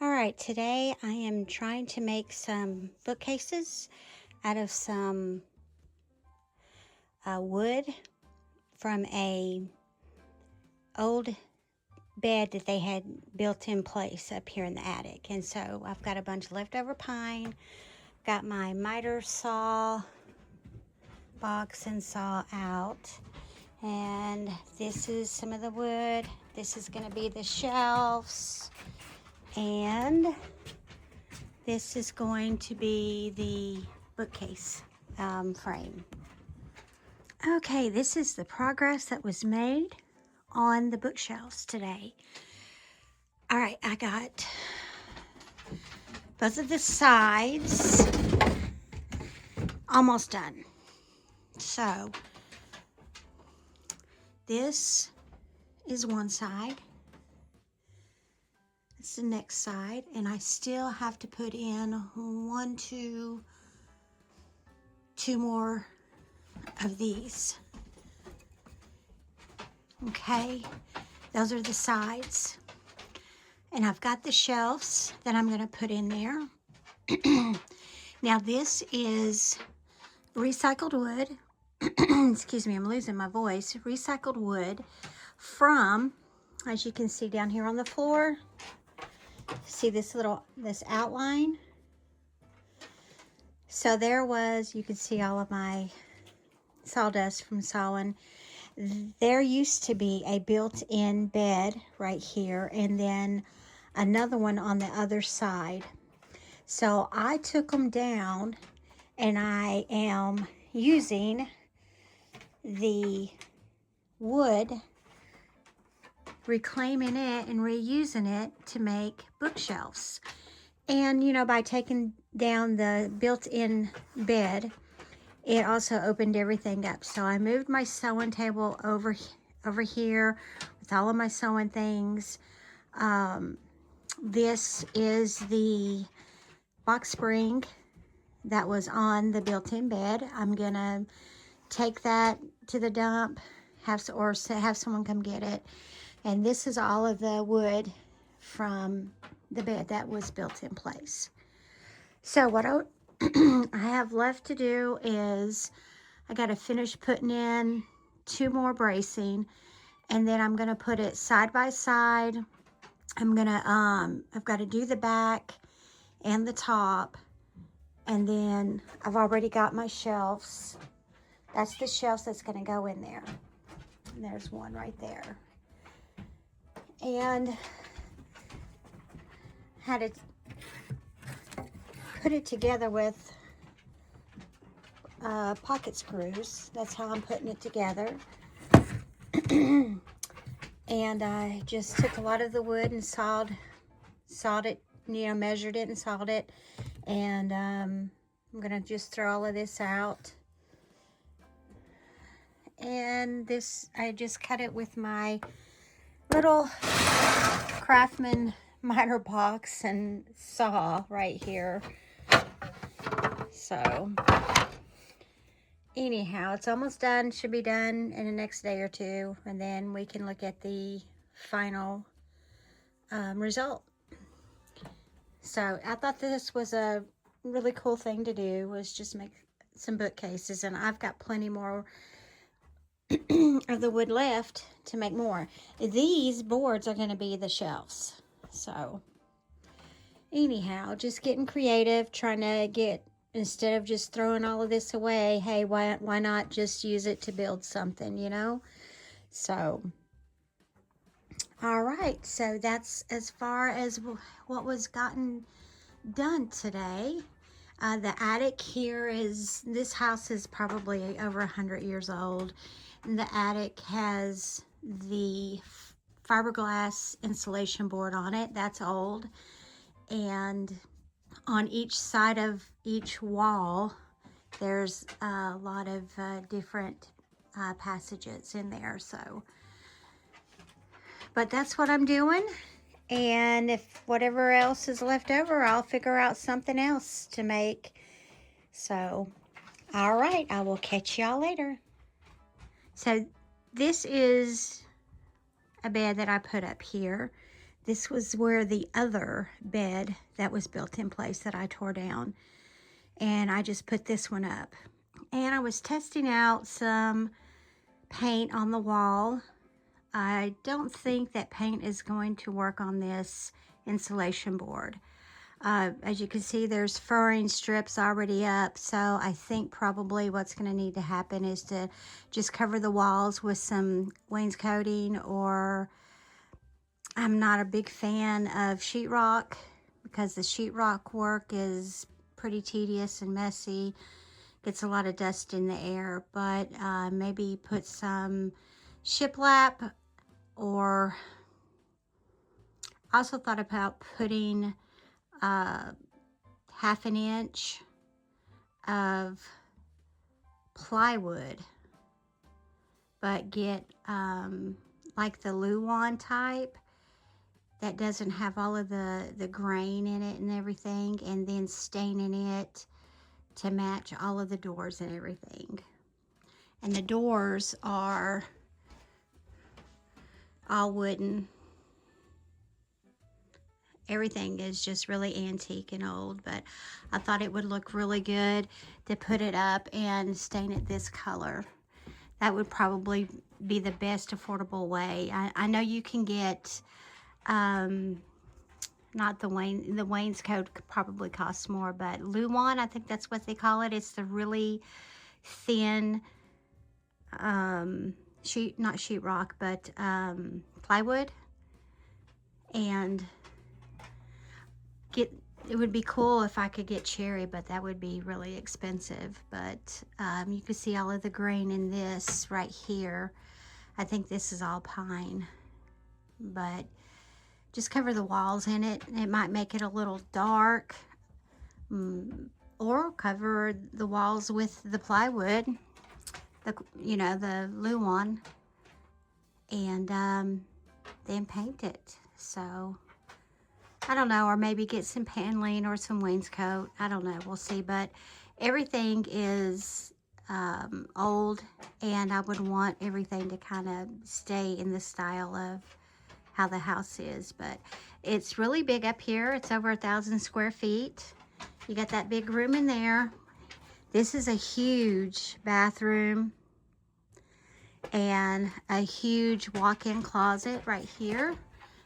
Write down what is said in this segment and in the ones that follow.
All right, today I am trying to make some bookcases out of some wood from a old bed that they had built in place up here in the attic. And so I've got a bunch of leftover pine, got my miter saw box and saw out, and this is some of the wood. This is going to be the shelves, and this is going to be the bookcase frame. Okay, this is the progress that was made on the bookshelves today. All right, I got both of the sides almost done. So this is one side. It's the next side, and I still have to put in two more of these. Okay, those are the sides. And I've got the shelves that I'm going to put in there. Now this is recycled wood. Excuse me, I'm losing my voice. Recycled wood from, as you can see down here on the floor, see this outline? So there was, you can see all of my sawdust from sawing. There used to be a built-in bed right here, and then another one on the other side. So I took them down, and I am using the wood, reclaiming it and reusing it to make bookshelves. And you know, by taking down the built-in bed, it also opened everything up. So I moved my sewing table over here with all of my sewing things. This is the box spring that was on the built-in bed. I'm gonna take that to the dump, have someone come get it. And this is all of the wood from the bed that was built in place. So what I have left to do is I got to finish putting in two more bracing, and then I'm going to put it side by side. I'm going to I've got to do the back and the top, and then I've already got my shelves. That's the shelves that's going to go in there. And there's one right there. And had to put it together with pocket screws. That's how I'm putting it together. And I just took a lot of the wood and sawed it, you know, measured it and sawed it. And I'm gonna just throw all of this out. And this, I just cut it with my little Craftsman miter box and saw right here. So anyhow, it's almost done. Should be done in the next day or two, and then we can look at the final result. So I thought this was a really cool thing to do, was just make some bookcases, and I've got plenty more of the wood left to make more. These boards are going to be the shelves. So anyhow, just getting creative, trying to get, instead of just throwing all of this away, hey, why not just use it to build something, you know? So, all right, so that's as far as what was gotten done today. The attic here this house is probably over 100 years old, and the attic has the fiberglass insulation board on it. That's old. And on each side of each wall, there's a lot of different passages in there. So, but that's what I'm doing. And if whatever else is left over, I'll figure out something else to make. So, all right, I will catch y'all later. So this is a bed that I put up here. This was where the other bed that was built in place that I tore down. And I just put this one up. And I was testing out some paint on the wall. I don't think that paint is going to work on this insulation board. As you can see, there's furring strips already up, so I think probably what's going to need to happen is to just cover the walls with some wainscoting, or I'm not a big fan of sheetrock because the sheetrock work is pretty tedious and messy. Gets a lot of dust in the air, but maybe put some shiplap, or I also thought about putting half an inch of plywood, but get like the Luan type that doesn't have all of the grain in it and everything, and then staining it to match all of the doors and everything. And the doors are all wooden. Everything is just really antique and old, but I thought it would look really good to put it up and stain it this color. That would probably be the best affordable way. I know you can get, not the wainscot could probably cost more, but Luan, I think that's what they call it. It's the really thin, not sheetrock, but plywood. And it would be cool if I could get cherry, but that would be really expensive. But you can see all of the grain in this right here. I think this is all pine, but just cover the walls in it. It might make it a little dark, or cover the walls with the plywood, the Luan, and then paint it. So I don't know, or maybe get some paneling or some wainscot. I don't know, we'll see. But everything is old, and I would want everything to kind of stay in the style of how the house is. But it's really big up here. It's over 1,000 square feet. You got that big room in there. This is a huge bathroom and a huge walk-in closet right here.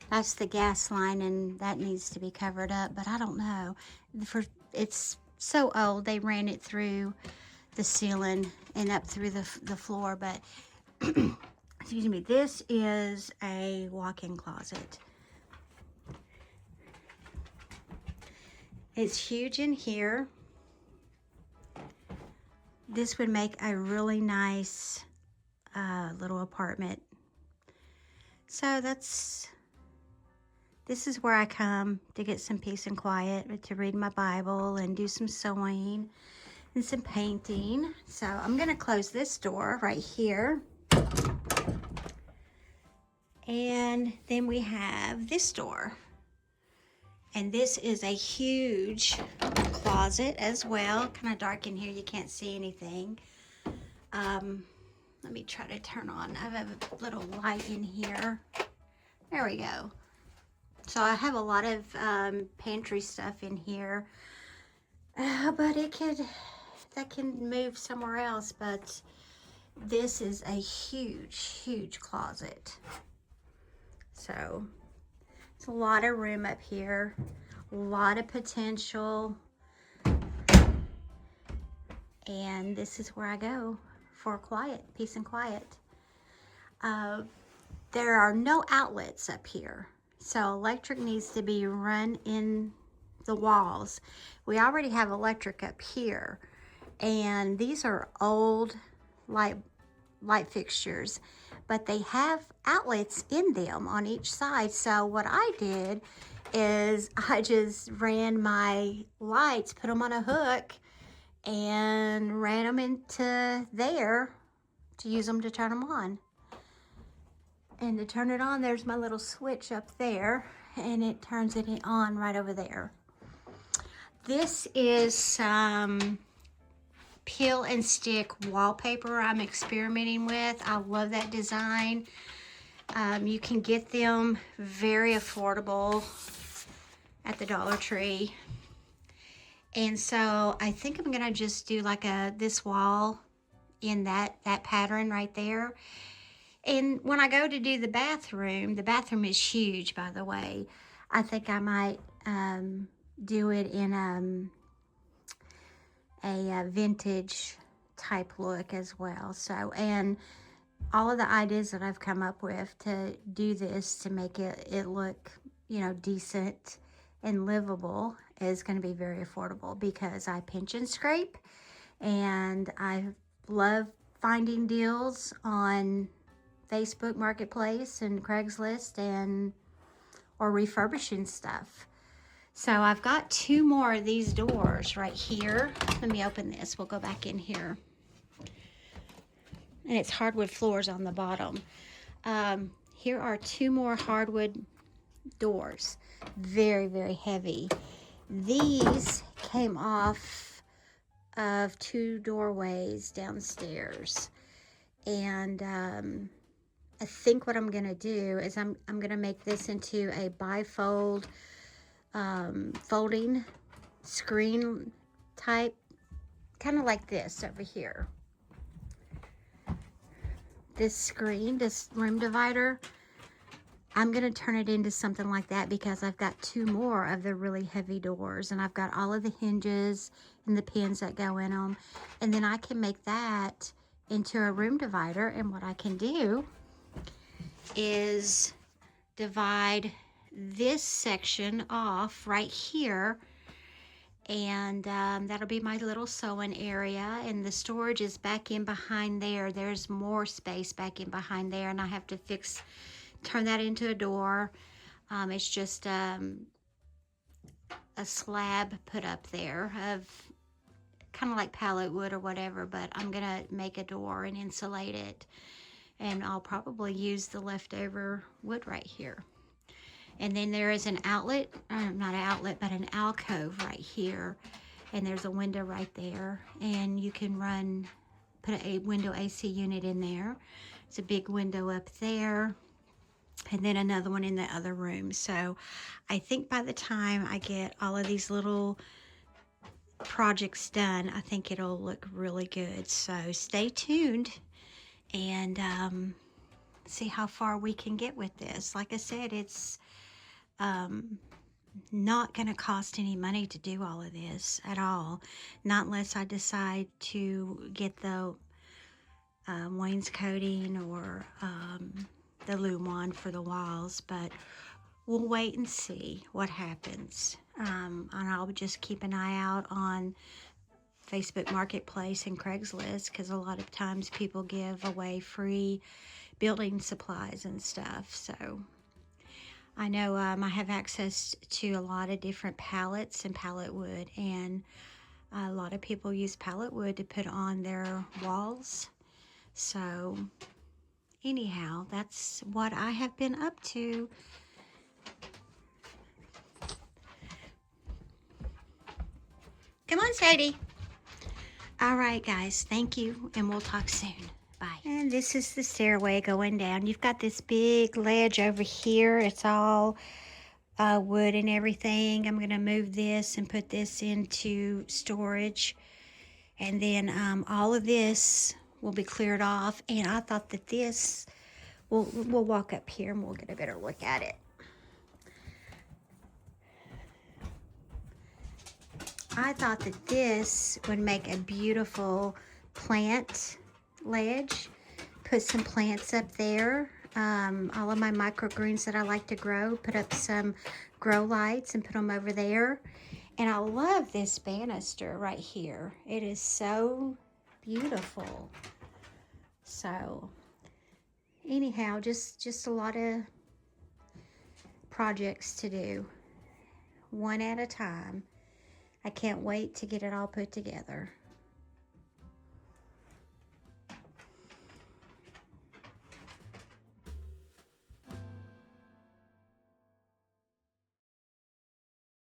That's the gas line, and that needs to be covered up, but I don't know. It's so old, they ran it through the ceiling and up through the floor, but excuse me, this is a walk-in closet. It's huge in here. This would make a really nice little apartment. So this is where I come to get some peace and quiet, to read my Bible and do some sewing and some painting. So I'm going to close this door right here. And then we have this door. And this is a huge closet as well. Kind of dark in here, you can't see anything. Let me try to turn on. I have a little light in here. There we go. So I have a lot of pantry stuff in here, but that can move somewhere else. But this is a huge, huge closet. So it's a lot of room up here, a lot of potential. And this is where I go for quiet, peace and quiet. There are no outlets up here. So electric needs to be run in the walls. We already have electric up here, and these are old light fixtures, but they have outlets in them on each side. So what I did is I just ran my lights, put them on a hook, and ran them into there to use them to turn them on. And to turn it on, there's my little switch up there, and it turns it on right over there. This is some peel and stick wallpaper I'm experimenting with. I love that design. You can get them very affordable at the Dollar Tree. And so I think I'm gonna just do like this wall in that pattern right there. And when I go to do the bathroom is huge, by the way. I think I might do it in a vintage type look as well. So, and all of the ideas that I've come up with to do this to make it look, you know, decent and livable is going to be very affordable because I pinch and scrape, and I love finding deals on Facebook Marketplace and Craigslist and or refurbishing stuff. So I've got 2 more of these doors right here. Let me open this. We'll go back in here. And it's hardwood floors on the bottom. Here are 2 more hardwood doors. Very, very heavy. These came off of 2 doorways downstairs. And I think what I'm gonna do is I'm gonna make this into a bifold folding screen type, kind of like this over here. This screen, this room divider, I'm gonna turn it into something like that because I've got 2 more of the really heavy doors, and I've got all of the hinges and the pins that go in them, and then I can make that into a room divider. And what I can do is divide this section off right here, and that'll be my little sewing area, and the storage is back in behind there. There's more space back in behind there, and I have to turn that into a door. It's just a slab put up there of kind of like pallet wood or whatever, but I'm gonna make a door and insulate it, and I'll probably use the leftover wood right here. And then there is an outlet, not an outlet, but an alcove right here. And there's a window right there. And you can put a window AC unit in there. It's a big window up there. And then another one in the other room. So I think by the time I get all of these little projects done, I think it'll look really good. So stay tuned and see how far we can get with this. Like I said, it's not going to cost any money to do all of this at all, not unless I decide to get the wainscoting or the luan for the walls, but we'll wait and see what happens. And I'll just keep an eye out on Facebook Marketplace and Craigslist, because a lot of times people give away free building supplies and stuff. So I know I have access to a lot of different pallets and pallet wood, and a lot of people use pallet wood to put on their walls. So anyhow, that's what I have been up to. Come on, Sadie. All right, guys, thank you, and we'll talk soon. Bye. And this is the stairway going down. You've got this big ledge over here. It's all wood and everything. I'm going to move this and put this into storage. And then all of this will be cleared off. And I thought that this, we'll walk up here and we'll get a better look at it. I thought that this would make a beautiful plant ledge. Put some plants up there. All of my microgreens that I like to grow. Put up some grow lights and put them over there. And I love this banister right here. It is so beautiful. So anyhow, just a lot of projects to do, one at a time. I can't wait to get it all put together.